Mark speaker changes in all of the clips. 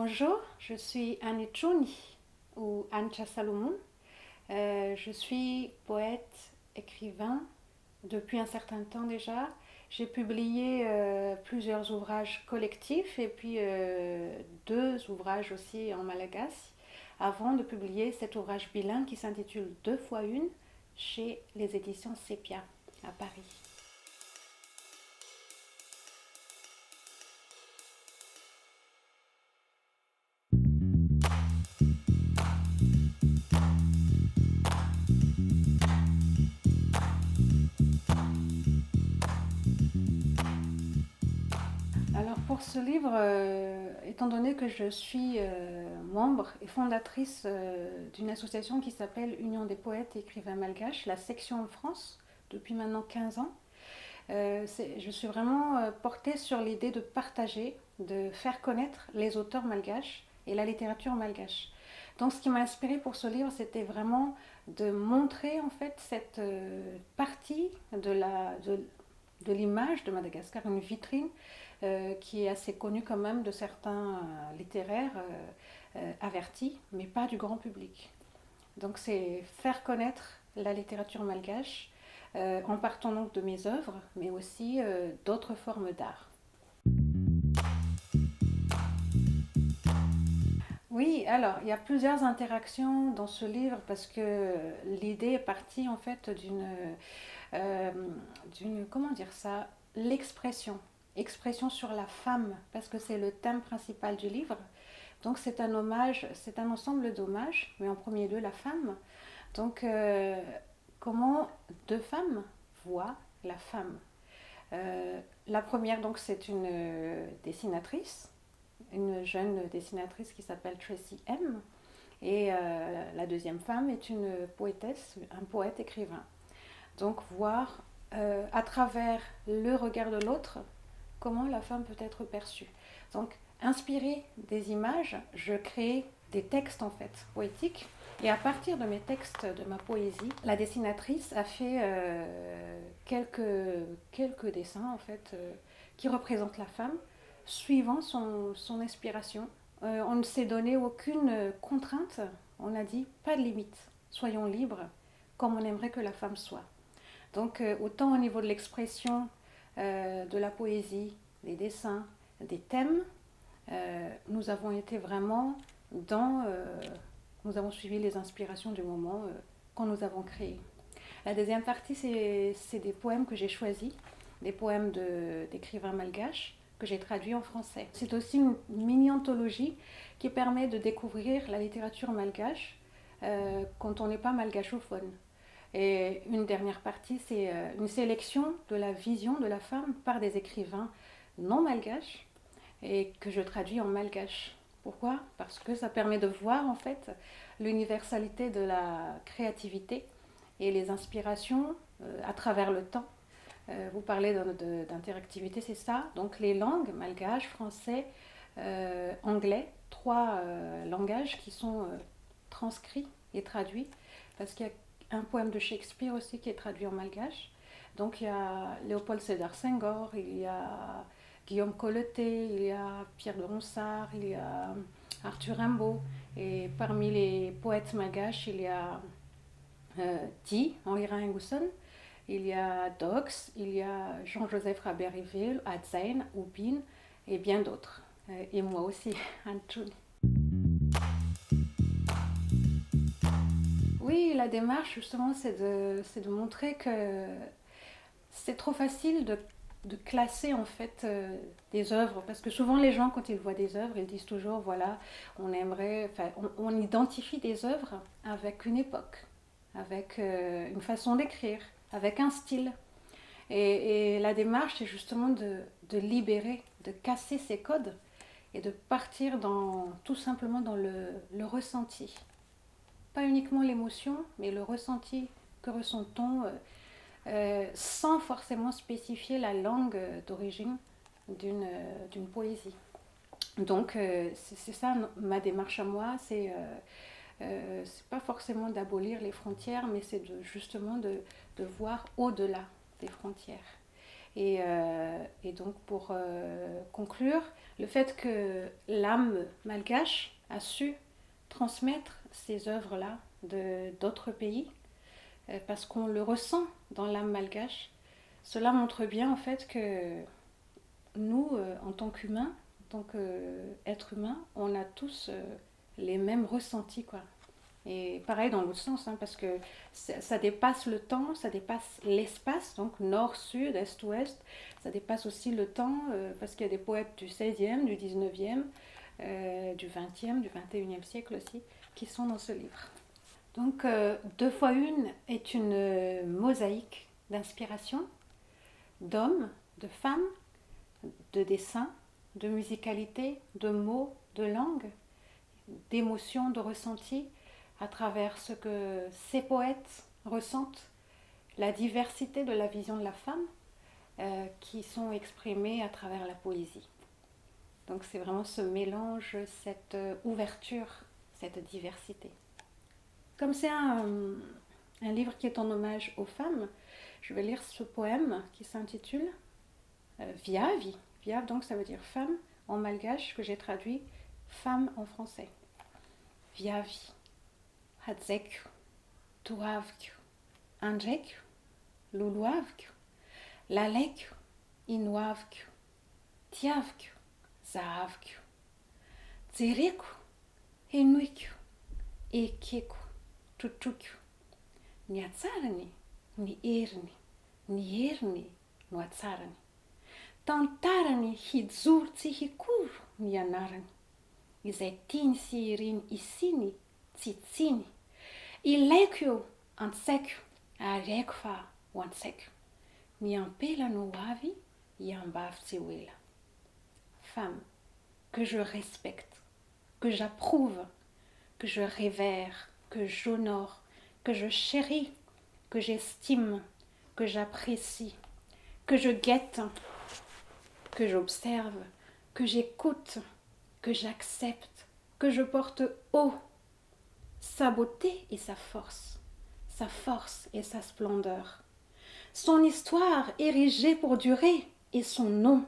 Speaker 1: Bonjour, je suis Annie Chouni ou Ancha Salomon. Je suis poète, écrivain depuis un certain temps déjà. J'ai publié plusieurs ouvrages collectifs et puis deux ouvrages aussi en malagasy avant de publier cet ouvrage bilingue qui s'intitule Deux fois une chez les éditions Sepia à Paris. Alors pour ce livre, étant donné que je suis membre et fondatrice d'une association qui s'appelle Union des poètes et écrivains malgaches, la section en France, depuis maintenant 15 ans, je suis vraiment portée sur l'idée de partager, de faire connaître les auteurs malgaches et la littérature malgache. Donc ce qui m'a inspirée pour ce livre, c'était vraiment de montrer en fait cette partie de l'image de Madagascar, une vitrine qui est assez connue quand même de certains littéraires avertis, mais pas du grand public. Donc c'est faire connaître la littérature malgache en partant donc de mes œuvres, mais aussi d'autres formes d'art. Oui, alors il y a plusieurs interactions dans ce livre parce que l'idée est partie en fait euh, comment dire ça, l'expression, expression sur la femme parce que c'est le thème principal du livre. Donc c'est un hommage, c'est un ensemble d'hommages, mais en premier lieu la femme. Donc comment deux femmes voient la femme. La première donc c'est une dessinatrice, une jeune dessinatrice qui s'appelle Tracy M. Et la deuxième femme est une poétesse, un poète écrivain. Donc voir à travers le regard de l'autre comment la femme peut être perçue. Donc inspirée des images, je crée des textes en fait poétiques. Et à partir de mes textes, de ma poésie, la dessinatrice a fait quelques dessins en fait qui représentent la femme suivant son inspiration. On ne s'est donné aucune contrainte, on a dit pas de limite, soyons libres comme on aimerait que la femme soit. Donc autant au niveau de l'expression, de la poésie, des dessins, des thèmes, nous avons été vraiment dans... nous avons suivi les inspirations du moment quand nous avons créé. La deuxième partie, c'est des poèmes que j'ai choisis, des poèmes d'écrivains malgaches que j'ai traduits en français. C'est aussi une mini-anthologie qui permet de découvrir la littérature malgache quand on n'est pas malgachophone. Et une dernière partie, c'est une sélection de la vision de la femme par des écrivains non malgaches et que je traduis en malgache. Pourquoi? Parce que ça permet de voir en fait l'universalité de la créativité et les inspirations à travers le temps. Vous parlez d'interactivité, c'est ça. Donc les langues, malgache, français, anglais, trois langages qui sont transcrits et traduits parce qu'il y a un poème de Shakespeare aussi qui est traduit en malgache. Donc il y a Léopold Sédar Senghor, il y a Guillaume Colleté, il y a Pierre de Ronsard, il y a Arthur Rimbaud. Et parmi les poètes malgaches, il y a Di, Henri Ringousson, il y a Dox, il y a Jean-Joseph Rabert-Riville, Adzain, Oubine et bien d'autres. Et moi aussi, Antoun. Oui, la démarche, justement, c'est de montrer que c'est trop facile de classer en fait des œuvres parce que souvent les gens quand ils voient des œuvres ils disent toujours voilà on aimerait enfin on identifie des œuvres avec une époque avec une façon d'écrire avec un style et la démarche c'est justement de libérer de casser ces codes et de partir dans tout simplement dans le ressenti pas uniquement l'émotion mais le ressenti que ressent-on sans forcément spécifier la langue d'origine d'une poésie. Donc c'est ça ma démarche à moi, c'est pas forcément d'abolir les frontières, mais c'est justement de voir au-delà des frontières. Et donc pour conclure, le fait que l'âme malgache a su transmettre ces œuvres-là d'autres pays, parce qu'on le ressent dans l'âme malgache, cela montre bien en fait que nous, en tant qu'humains, en tant qu'êtres humains, on a tous les mêmes ressentis, quoi. Et pareil dans l'autre sens, hein, parce que ça dépasse le temps, ça dépasse l'espace, donc nord, sud, est, ouest, ça dépasse aussi le temps, parce qu'il y a des poètes du 16e, du 19e, du 20e, du 21e siècle aussi, qui sont dans ce livre. Donc, deux fois une est une mosaïque d'inspiration, d'hommes, de femmes, de dessins, de musicalité, de mots, de langues, d'émotions, de ressentis, à travers ce que ces poètes ressentent, la diversité de la vision de la femme, qui sont exprimées à travers la poésie. Donc c'est vraiment ce mélange, cette ouverture, cette diversité. Comme c'est un livre qui est en hommage aux femmes, je vais lire ce poème qui s'intitule Viavi. Viav, donc ça veut dire femme en malgache, que j'ai traduit femme en français. Viavi. Hadzek, tuavk, anjek, luluavk, lalek, inuavk, tiavk, zaavk, zerek, enuik, ekek, tutuk, ny atsarany, ny eriny, ny heriny no atsarany. Tantarany hijoro tsy hikoro ny anarany, izay tiany sy iriny isiny tsy tsiny. Ilaiko eo an-tsaiko ary haiko fa ho an-tsaiko. Ny ampela no avy iambavy tsy ho ela. Femme que je respecte, que j'approuve, que je révère, que j'honore, que je chéris, que j'estime, que j'apprécie, que je guette, que j'observe, que j'écoute, que j'accepte, que je porte haut. Sa beauté et sa force et sa splendeur. Son histoire érigée pour durer et son nom.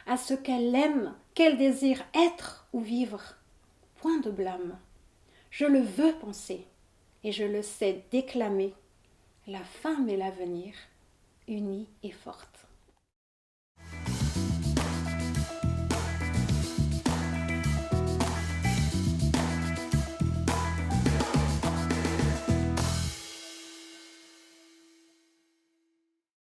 Speaker 1: À ce qu'elle aime, qu'elle désire être ou vivre. Point de blâme. Je le veux penser et je le sais déclamer. La femme et l'avenir, unies et fortes.